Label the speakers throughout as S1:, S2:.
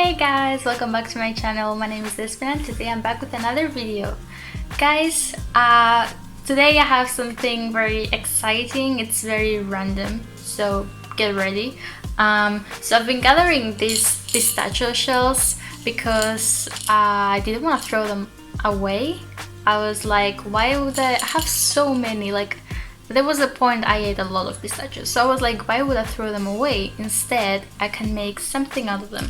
S1: Hey guys, welcome back to my channel. My name is Despen and today I'm back with another video. Guys, today I have something very exciting. It's very random, so get ready. So I've been gathering these pistachio shells because I didn't want to throw them away. I was like, why would I have so many? Like, there was a point I ate a lot of pistachios, so I was like, why would I throw them away? Instead, I can make something out of them.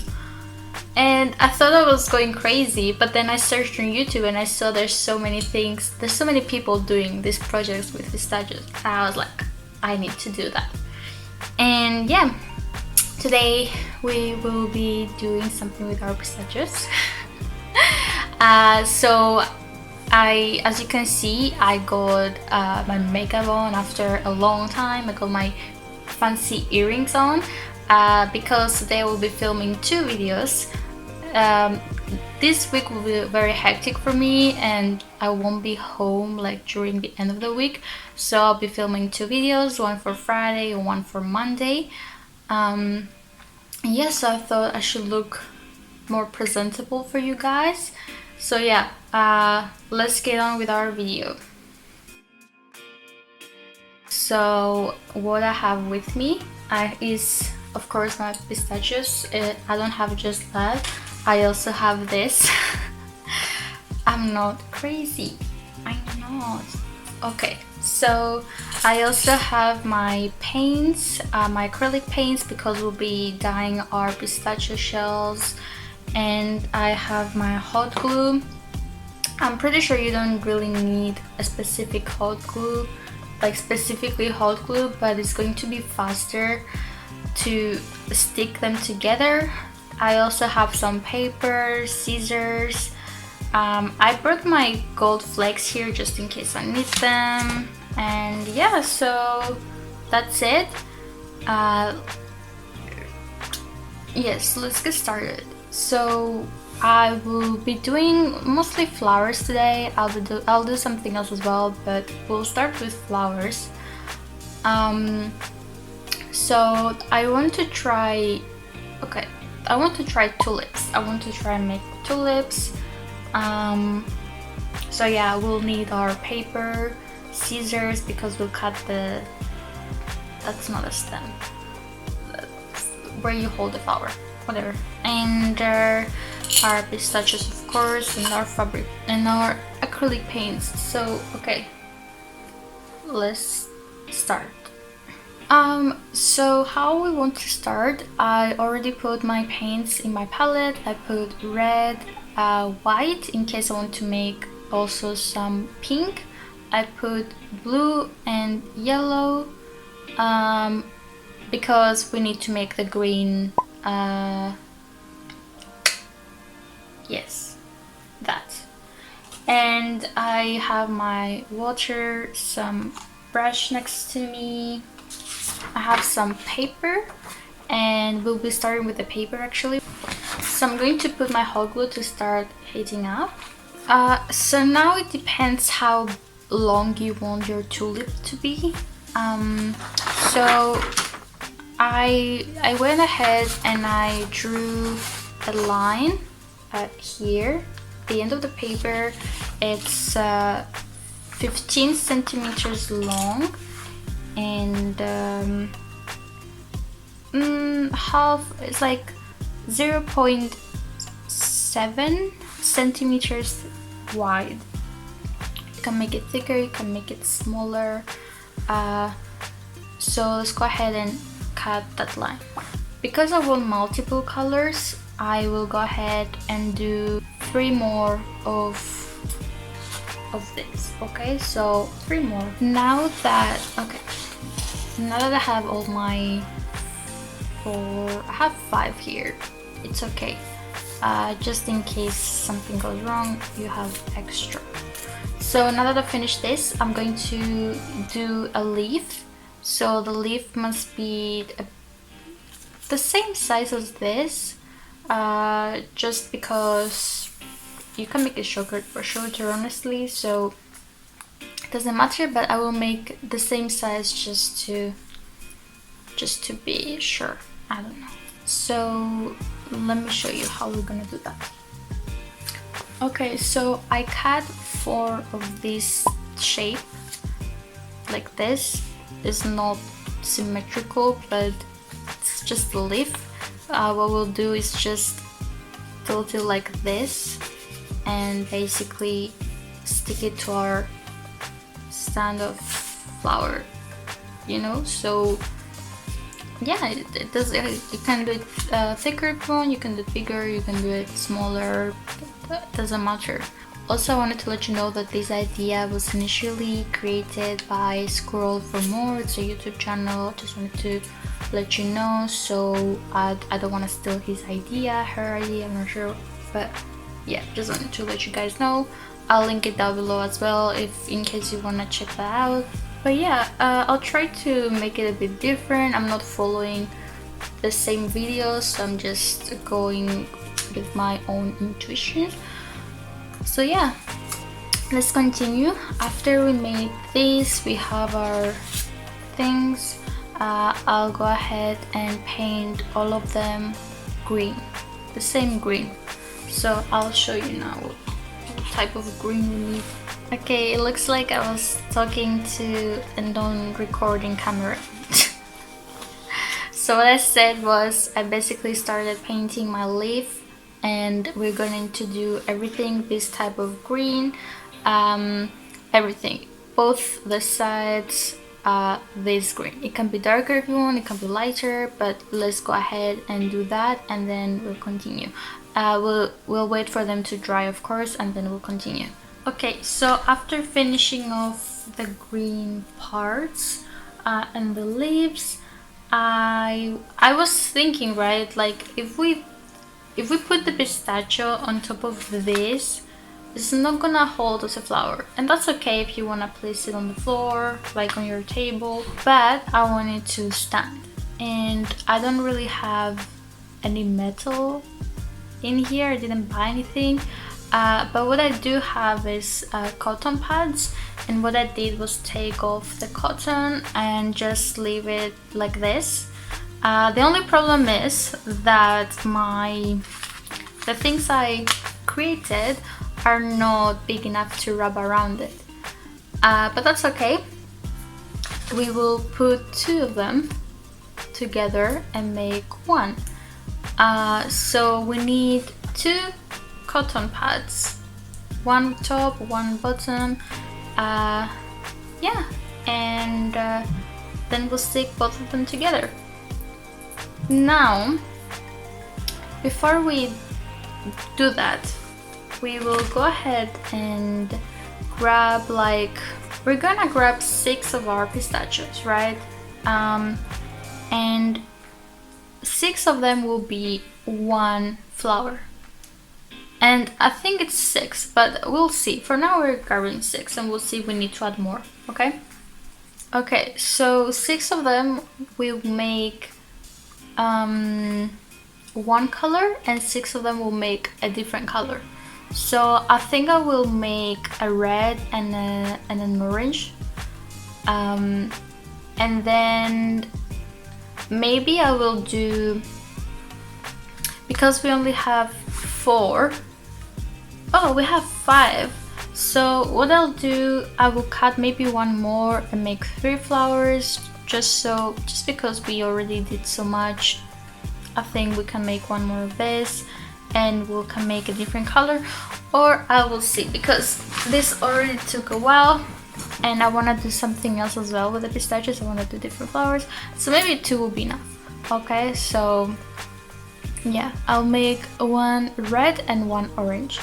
S1: And I thought I was going crazy, but then I searched on YouTube and I saw there's so many people doing these projects with pistachios. And I was like, I need to do that. And yeah, today we will be doing something with our pistachios. As you can see, I got my makeup on after a long time. I got my fancy earrings on because today I will be filming 2 videos. This week will be very hectic for me and I won't be home like during the end of the week, so I'll be filming 2 videos, one for Friday and one for Monday. Yeah, so I thought I should look more presentable for you guys. So yeah, let's get on with our video. So what I have with me is of course my pistachios. I don't have just that, I also have this. I'm not crazy, I'm not. Okay, so I also have my paints, my acrylic paints, because we'll be dyeing our pistachio shells. And I have my hot glue. I'm pretty sure you don't really need a specific hot glue, like specifically hot glue, but it's going to be faster to stick them together. I also have some paper, scissors. I brought my gold flakes here just in case I need them. And yeah, so that's it. Yes, let's get started. So I will be doing mostly flowers today. I'll do something else as well, but we'll start with flowers. So I want to try tulips. I want to try and make tulips. So yeah, we'll need our paper, scissors, because we'll cut that's not a stem, that's where you hold the flower, whatever. And our pistachios, of course, and our fabric and our acrylic paints. So okay, let's start. So how we want to start, I already put my paints in my palette. I put red, white in case I want to make also some pink. I put blue and yellow because we need to make the green. Yes, that. And I have my water, some brush next to me. I have some paper and we'll be starting with the paper actually. So I'm going to put my hot glue to start heating up. So now it depends how long you want your tulip to be. So I went ahead and I drew a line here, the end of the paper. It's 15 centimeters long and it's like 0.7 centimeters wide. You can make it thicker, you can make it smaller. So let's go ahead and cut that line. Because I want multiple colors, I will go ahead and do 3 more of this. Okay, so 3 more. Now that I have all my I have 5 here. It's okay. Just in case something goes wrong, you have extra. So now that I finished this, I'm going to do a leaf. So the leaf must be the same size as this, just because you can make it shorter honestly, so it doesn't matter, but I will make the same size just to be sure. I don't know. So let me show you how we're gonna do that. Okay, so I cut 4 of this shape like this. It's not symmetrical, but it's just a leaf. What we'll do is just tilt it like this and basically stick it to our stand of flower, you know. So yeah, it does. You can do it thicker if you want, you can do it bigger, you can do it smaller, it doesn't matter. Also, I wanted to let you know that this idea was initially created by Scroll for More. It's a YouTube channel. Just wanted to let you know. So I don't want to steal his idea, her idea, I'm not sure. But yeah, just wanted to let you guys know. I'll link it down below as well if in case you want to check that out. But yeah, I'll try to make it a bit different. I'm not following the same videos, so I'm just going with my own intuition. So yeah, let's continue. After we made this, we have our things. I'll go ahead and paint all of them green, the same green. So I'll show you now what type of green we need. Okay, it looks like I was talking to a non-recording camera. So what I said was I basically started painting my leaf, and we're going to do everything this type of green, everything, both the sides, this green. It can be darker if you want, it can be lighter, but let's go ahead and do that, and then we'll continue. We'll wait for them to dry, of course, and then we'll continue. Okay, so after finishing off the green parts and the leaves, I was thinking, right, like if we put the pistachio on top of this, it's not gonna hold as a flower, and that's okay if you want to place it on the floor, like on your table, but I want it to stand, and I don't really have any metal in here. I didn't buy anything, but what I do have is cotton pads, and what I did was take off the cotton and just leave it like this. The only problem is that the things I created are not big enough to wrap around it, but that's okay. We will put 2 of them together and make one. So we need 2 cotton pads, 1 top, 1 bottom, yeah, and then we'll stick both of them together. Now, before we do that, we will go ahead and grab, we're gonna grab 6 of our pistachios, right? And 6 of them will be 1 flower. And I think it's 6, but we'll see. For now we're grabbing 6, and we'll see if we need to add more, okay? Okay, so 6 of them will make 1 color, and 6 of them will make a different color. So I think I will make a red and an orange, and then maybe I will do, because we only have 4, oh, we have 5. So what I'll do, I will cut maybe 1 more and make 3 flowers, just because we already did so much. I think we can make 1 more of this, and we can make a different color, or I will see, because this already took a while and I want to do something else as well with the pistachios. I want to do different flowers, so maybe 2 will be enough. Okay, so yeah, I'll make 1 red and 1 orange.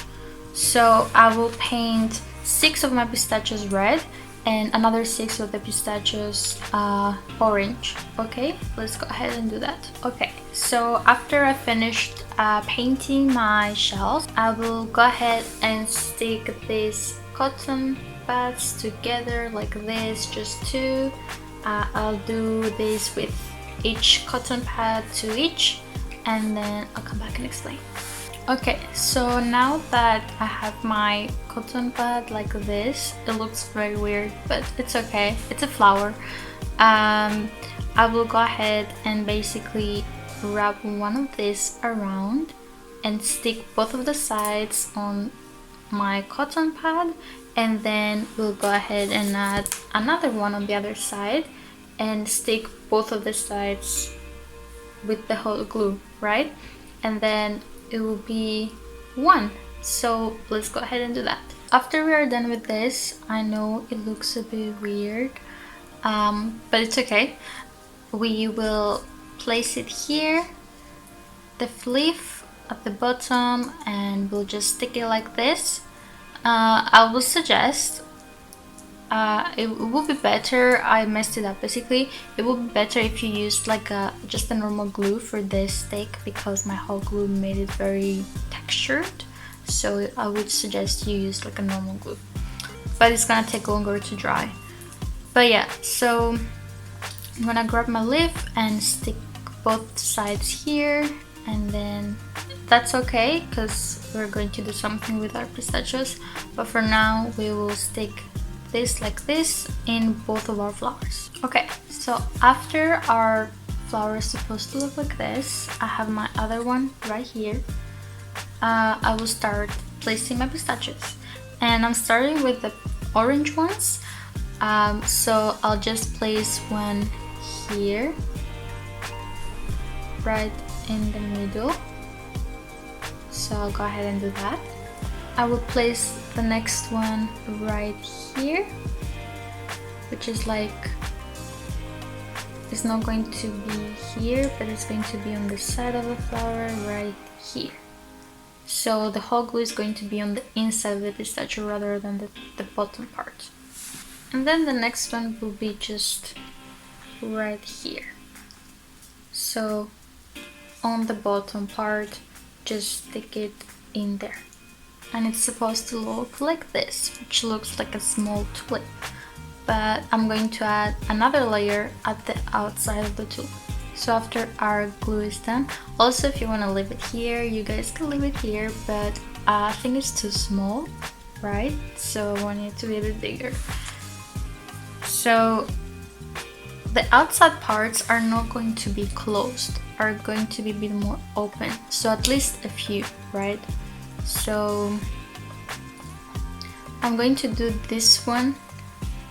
S1: So I will paint 6 of my pistachios red and another 6 of the pistachios orange. Okay, let's go ahead and do that. Okay, so after I finished painting my shells, I will go ahead and stick these cotton pads together like this, just 2. I'll do this with each cotton pad to each, and then I'll come back and explain. Okay, so now that I have my cotton pad like this, it looks very weird, but it's okay, it's a flower. I will go ahead and basically wrap one of these around and stick both of the sides on my cotton pad, and then we'll go ahead and add another one on the other side and stick both of the sides with the hot glue, right? And then it will be one. So let's go ahead and do that. After we are done with this, I know it looks a bit weird, but it's okay. We will place it here, the leaf at the bottom, and we'll just stick it like this. I will suggest it would be better, I messed it up basically, it would be better if you used like just a normal glue for this stick, because my hot glue made it very textured. So I would suggest you use like a normal glue, but it's gonna take longer to dry. But yeah, so I'm gonna grab my leaf and stick both sides here, and then that's okay because we're going to do something with our pistachios. But for now we will stick this like this in both of our flowers. Okay, so after our flower is supposed to look like this, I have my other one right here. I will start placing my pistachios, and I'm starting with the orange ones. So I'll just place one here, right in the middle. So I'll go ahead and do that. I will place the next one right here, which is like, it's not going to be here, but it's going to be on the side of the flower right here. So the hot glue is going to be on the inside of the pistachio rather than the bottom part. And then the next one will be just right here. So on the bottom part, just stick it in there. And it's supposed to look like this, which looks like a small tulip. But I'm going to add another layer at the outside of the tulip. So after our glue is done, also if you want to leave it here, you guys can leave it here, but I think it's too small, right? So I want it to be a bit bigger. So the outside parts are not going to be closed, are going to be a bit more open. So at least a few, right? So I'm going to do this one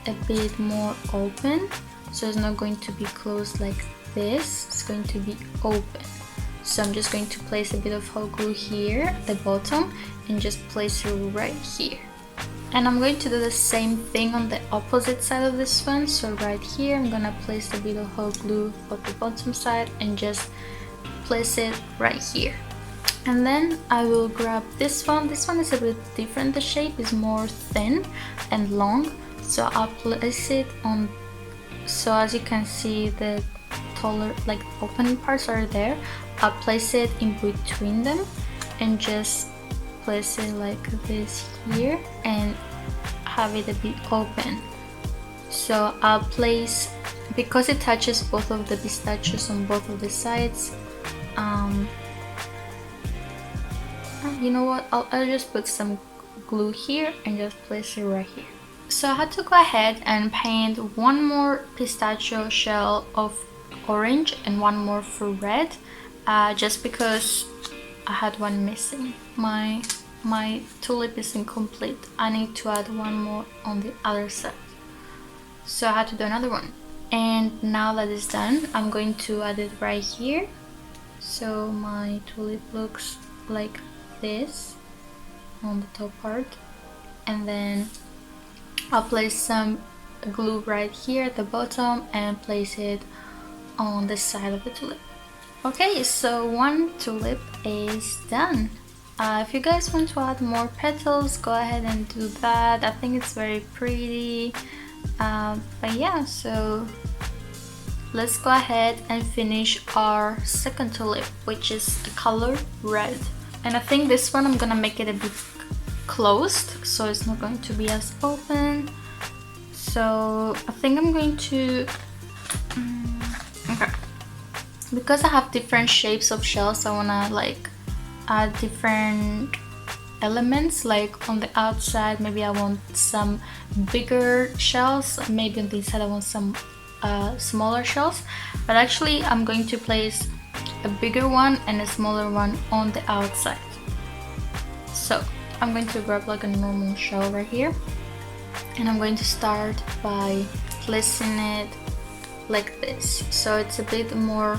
S1: a bit more open, so it's not going to be closed like this, it's going to be open. So I'm just going to place a bit of hot glue here at the bottom and just place it right here. And I'm going to do the same thing on the opposite side of this one. So right here I'm gonna place a bit of hot glue on the bottom side and just place it right here. And then I will grab this one. This one is a bit different, the shape is more thin and long. So I'll place it on, so as you can see the taller, like open parts are there. I'll place it in between them and just place it like this here and have it a bit open. So I'll place, because it touches both of the pistachios on both of the sides, you know what, I'll just put some glue here and just place it right here. So I had to go ahead and paint one more pistachio shell of orange and one more for red, just because I had one missing. My tulip is incomplete. I need to add one more on the other side. So I had to do another one. And now that it's done, I'm going to add it right here. So my tulip looks like this on the top part, and then I'll place some glue right here at the bottom and place it on the side of the tulip. Okay, so one tulip is done. If you guys want to add more petals, go ahead and do that. I think it's very pretty. But yeah, so let's go ahead and finish our second tulip, which is the color red. And I think this one I'm gonna make it a bit closed, so it's not going to be as open. So I think I'm going to okay, because I have different shapes of shells, I wanna like add different elements. Like on the outside maybe I want some bigger shells, maybe on the inside I want some smaller shells. But actually I'm going to place a bigger one and a smaller one on the outside. So I'm going to grab like a normal shell right here, and I'm going to start by placing it like this, so it's a bit more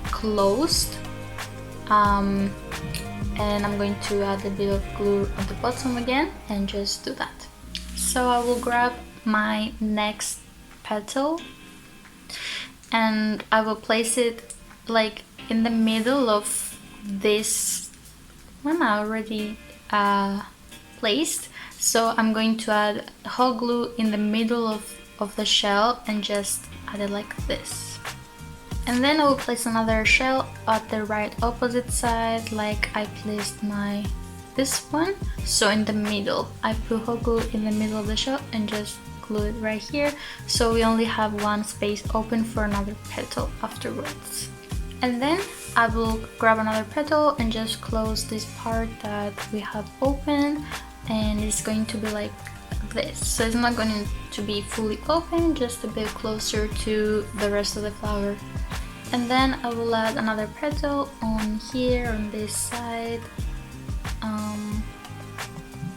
S1: closed, and I'm going to add a bit of glue on the bottom again and just do that. So I will grab my next petal and I will place it like in the middle of this one I already placed. So I'm going to add hot glue in the middle of the shell and just add it like this. And then I will place another shell at the right opposite side, like I placed this one. So in the middle, I put hot glue in the middle of the shell and just glue it right here. So we only have one space open for another petal afterwards. And then I will grab another petal and just close this part that we have open, and it's going to be like this. So it's not going to be fully open, just a bit closer to the rest of the flower. And then I will add another petal on here on this side.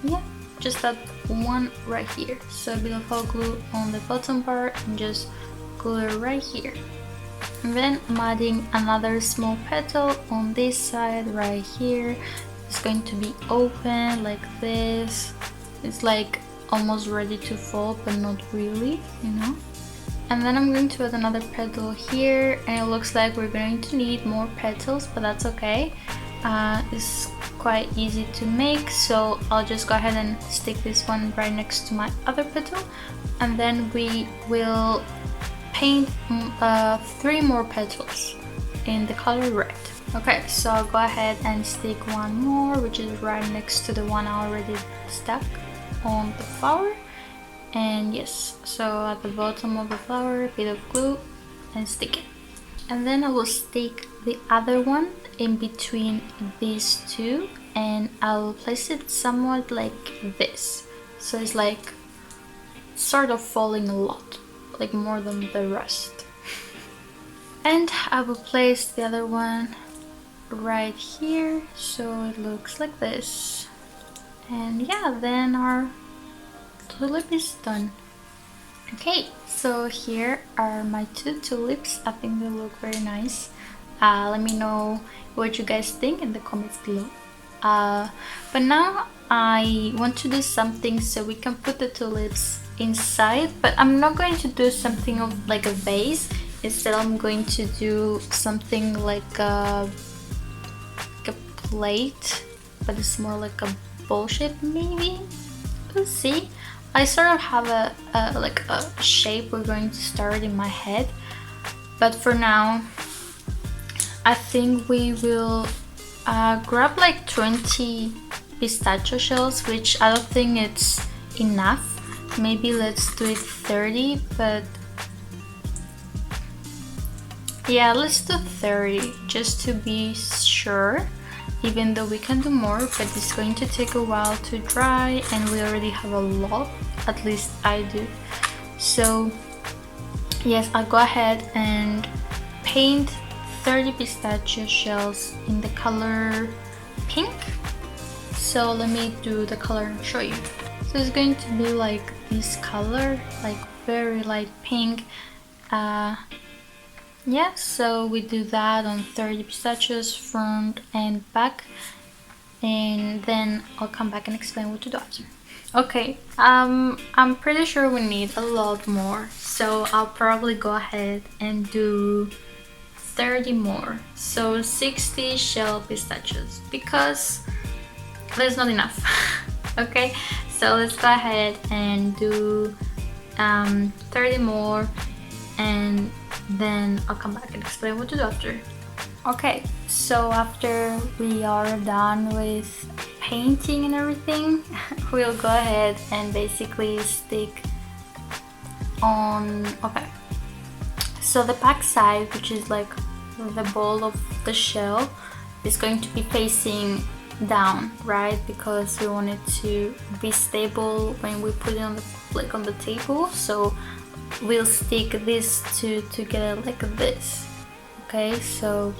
S1: Yeah, just that one right here. So a bit of hot glue on the bottom part and just glue it right here. And then I'm adding another small petal on this side right here. It's going to be open like this. It's like almost ready to fall, but not really, you know. And then I'm going to add another petal here, and it looks like we're going to need more petals, but that's okay. It's quite easy to make, so I'll just go ahead and stick this one right next to my other petal, and then we will paint 3 more petals in the color red. Okay, so I'll go ahead and stick one more, which is right next to the one I already stuck on the flower. And yes, so at the bottom of the flower, a bit of glue and stick it. And then I will stick the other one in between these two, and I'll place it somewhat like this. So it's like sort of falling a lot, like more than the rest. And I will place the other one right here, so it looks like this. And yeah, then our tulip is done. Okay, so here are my 2 tulips. I think they look very nice. Let me know what you guys think in the comments below. But now I want to do something so we can put the tulips inside, but I'm not going to do something of like a vase. Instead I'm going to do something like a plate, but it's more like a bowl shape maybe. We'll see. I sort of have a shape we're going to start in my head, but for now I think we will grab like 20 pistachio shells, which I don't think it's enough. Maybe let's do it 30, but yeah, let's do 30 just to be sure, even though we can do more, but it's going to take a while to dry and we already have a lot, at least I do. So yes, I'll go ahead and paint 30 pistachio shells in the color pink. So let me do the color and show you. So it's going to be like this color, like very light pink. Yeah, so we do that on 30 pistachios front and back, and then I'll come back and explain what to do after. Okay, I'm pretty sure we need a lot more, so I'll probably go ahead and do 30 more, so 60 shell pistachios, because there's not enough. Okay, so let's go ahead and do 30 more, and then I'll come back and explain what to do after. Okay, so after we are done with painting and everything, we'll go ahead and basically stick on. Okay, so the back side, which is like the ball of the shell, is going to be facing down, right? Because we want it to be stable when we put it on the table. So we'll stick these two together like this. Okay, so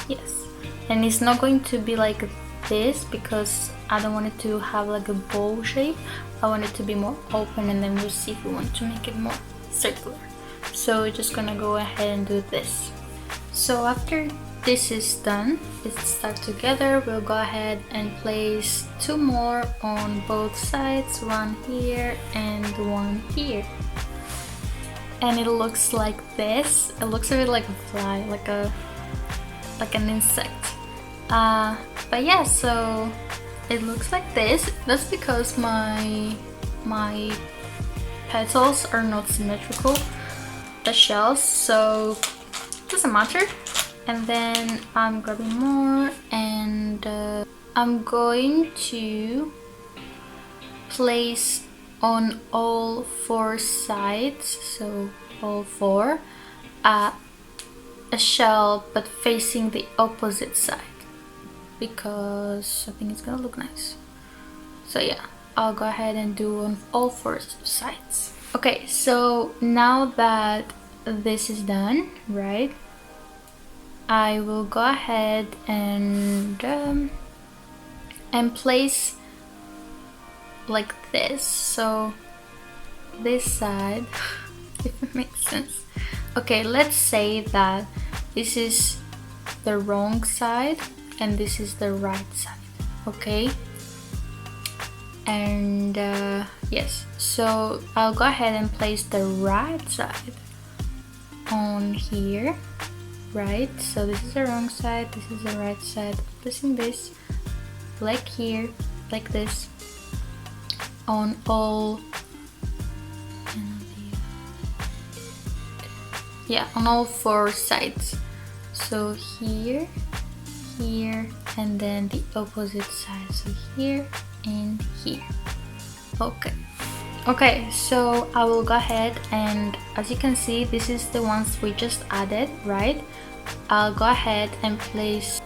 S1: Yes, and it's not going to be like this because I don't want it to have like a bowl shape. I want it to be more open, and then we'll see if we want to make it more circular. So we're just gonna go ahead and do this. So after this is done, it's stuck together, we'll go ahead and place 2 more on both sides, one here and one here. And it looks like this. It looks a bit like a fly, like an insect. But yeah, so it looks like this. That's because my petals are not symmetrical, the shells, so it doesn't matter. And then I'm grabbing more, and I'm going to place on all 4 sides, so all 4, a shell but facing the opposite side, because I think it's gonna look nice. So yeah, I'll go ahead and do on all 4 sides. Okay, so now that this is done, right, I will go ahead and place like this. So this side, if it makes sense. Okay, let's say that this is the wrong side and this is the right side, okay? And yes, so I'll go ahead and place the right side on here, right? So this is the wrong side, this is the right side. Placing this like here, like this, on all, yeah, on all 4 sides. So here, here, and then the opposite side. So here and here. Okay, so I will go ahead, and as you can see, this is the ones we just added, right? I'll go ahead and place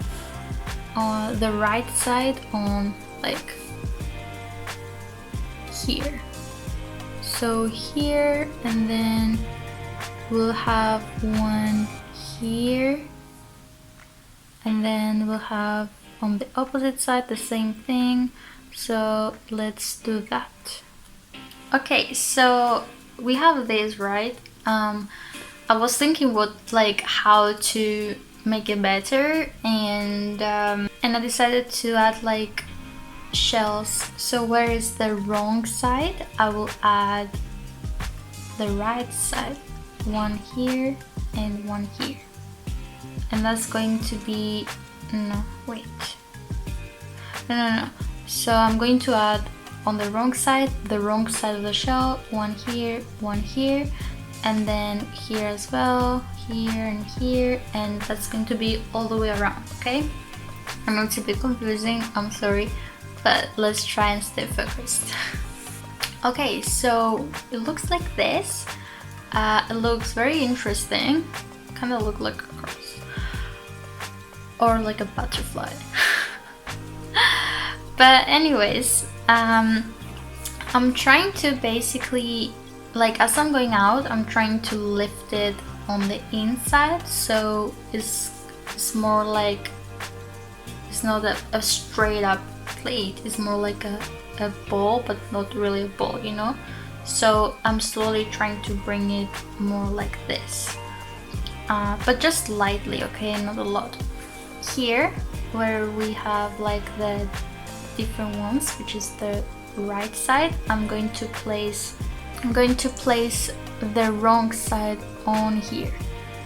S1: on the right side on like here. So here, and then we'll have one here, and then we'll have on the opposite side the same thing. So let's do that. Okay, so we have this, right? I was thinking how to make it better, and I decided to add like shells. So where is the wrong side, I will add the right side, one here and one here, and that's going to be no. So I'm going to add on the wrong side of the shell, one here, and then here as well, here and here, and that's going to be all the way around, okay? I know it's a bit confusing, I'm sorry, but let's try and stay focused. Okay, so it looks like this. It looks very interesting. Kind of look like a cross or like a butterfly. But anyways, I'm trying to basically, like, as I'm going out, I'm trying to lift it on the inside, so it's more like, it's not a straight up plate, it's more like a ball, but not really a ball, you know? So I'm slowly trying to bring it more like this, but just lightly, okay, not a lot. Here, where we have like the different ones, which is the right side, I'm going to place the wrong side on here,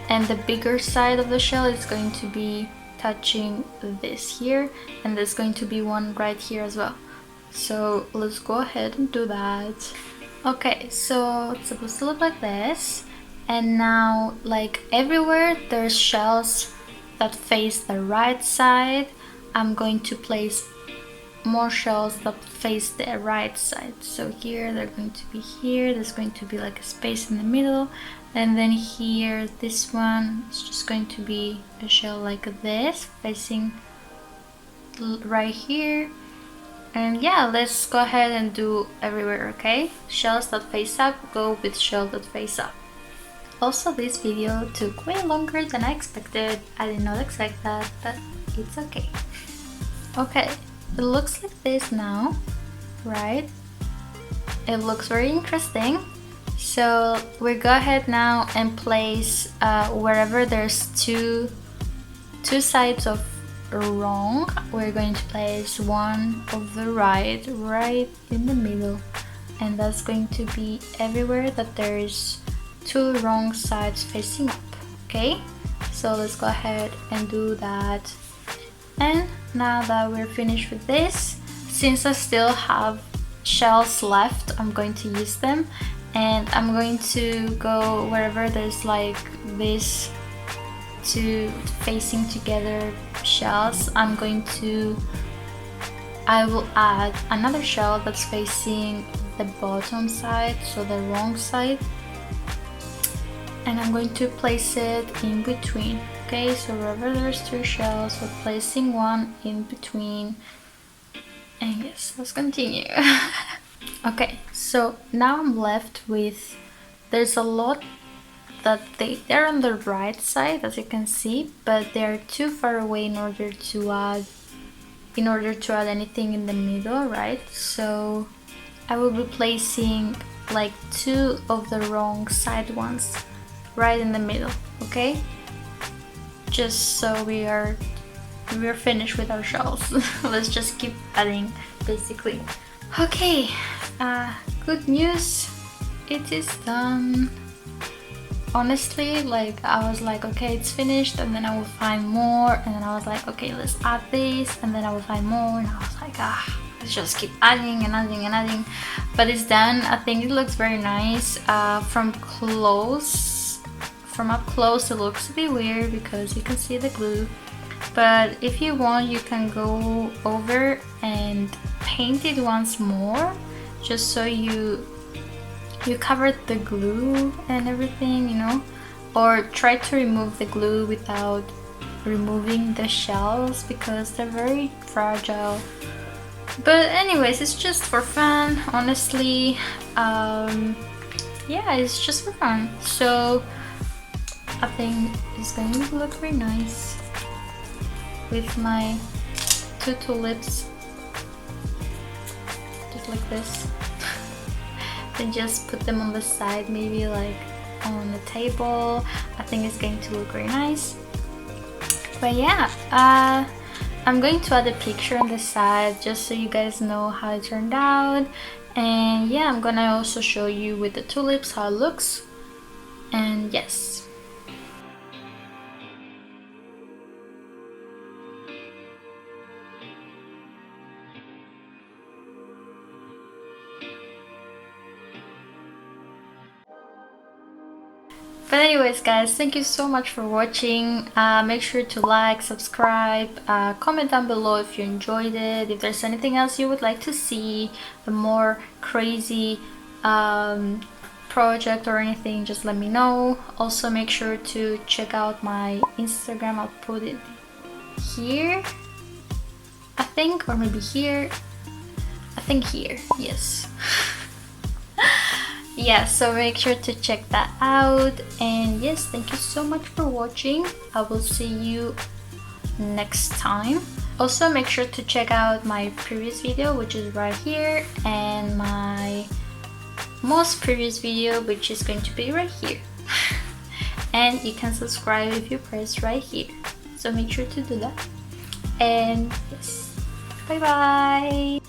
S1: and the bigger side of the shell is going to be touching this here, and there's going to be one right here as well. So let's go ahead and do that. Okay, so it's supposed to look like this, and now like everywhere there's shells that face the right side, I'm going to place more shells that face the right side. So here they're going to be here, there's going to be like a space in the middle, and then here this one is just going to be a shell like this facing right here. And yeah, let's go ahead and do everywhere, okay? Shells that face up go with shells that face up. Also, this video took way longer than I expected. I did not expect that, but it's okay. Okay, it looks like this now, right? It looks very interesting. So we go ahead now and place wherever there's two sides of wrong, we're going to place one of the right in the middle, and that's going to be everywhere that there's two wrong sides facing up. Okay, so let's go ahead and do that. And now that we're finished with this, since I still have shells left, I'm going to use them, and I'm going to go wherever there's like this two facing together shells. I will add another shell that's facing the bottom side, so the wrong side, and I'm going to place it in between. Okay, so wherever there's two shells, we're placing one in between. And yes, let's continue. Okay, so now I'm left with, there's a lot that they're on the right side, as you can see, but they're too far away in order to add anything in the middle, right? So I will be placing like two of the wrong side ones right in the middle. Okay, just so we're finished with our shells. Let's just keep adding, basically. Okay, good news, it is done. Honestly, like I was like, okay, it's finished, and then I will find more, and then I was like, okay, let's add this, and then I will find more, and I was like, let's just keep adding and adding and adding. But it's done. I think it looks very nice. From up close it looks a bit weird because you can see the glue, but if you want, you can go over and paint it once more, just so you covered the glue and everything, you know, or try to remove the glue without removing the shells because they're very fragile. But anyways, it's just for fun, honestly. Yeah, it's just for fun. So I think it's going to look very nice with my two tulips, just like this. Then just put them on the side, maybe like on the table. I think it's going to look very nice. But yeah, I'm going to add a picture on the side just so you guys know how it turned out. And yeah, I'm gonna also show you with the tulips how it looks. And yes. But anyways guys, thank you so much for watching. Make sure to like, subscribe, comment down below if you enjoyed it. If there's anything else you would like to see, a more crazy project or anything, just let me know. Also make sure to check out my Instagram. I'll put it here, I think, or maybe here. I think here, yes. Yeah, so make sure to check that out. And yes, thank you so much for watching. I will see you next time. Also make sure to check out my previous video, which is right here, and my most previous video, which is going to be right here. And you can subscribe if you press right here, so make sure to do that. And yes, bye bye.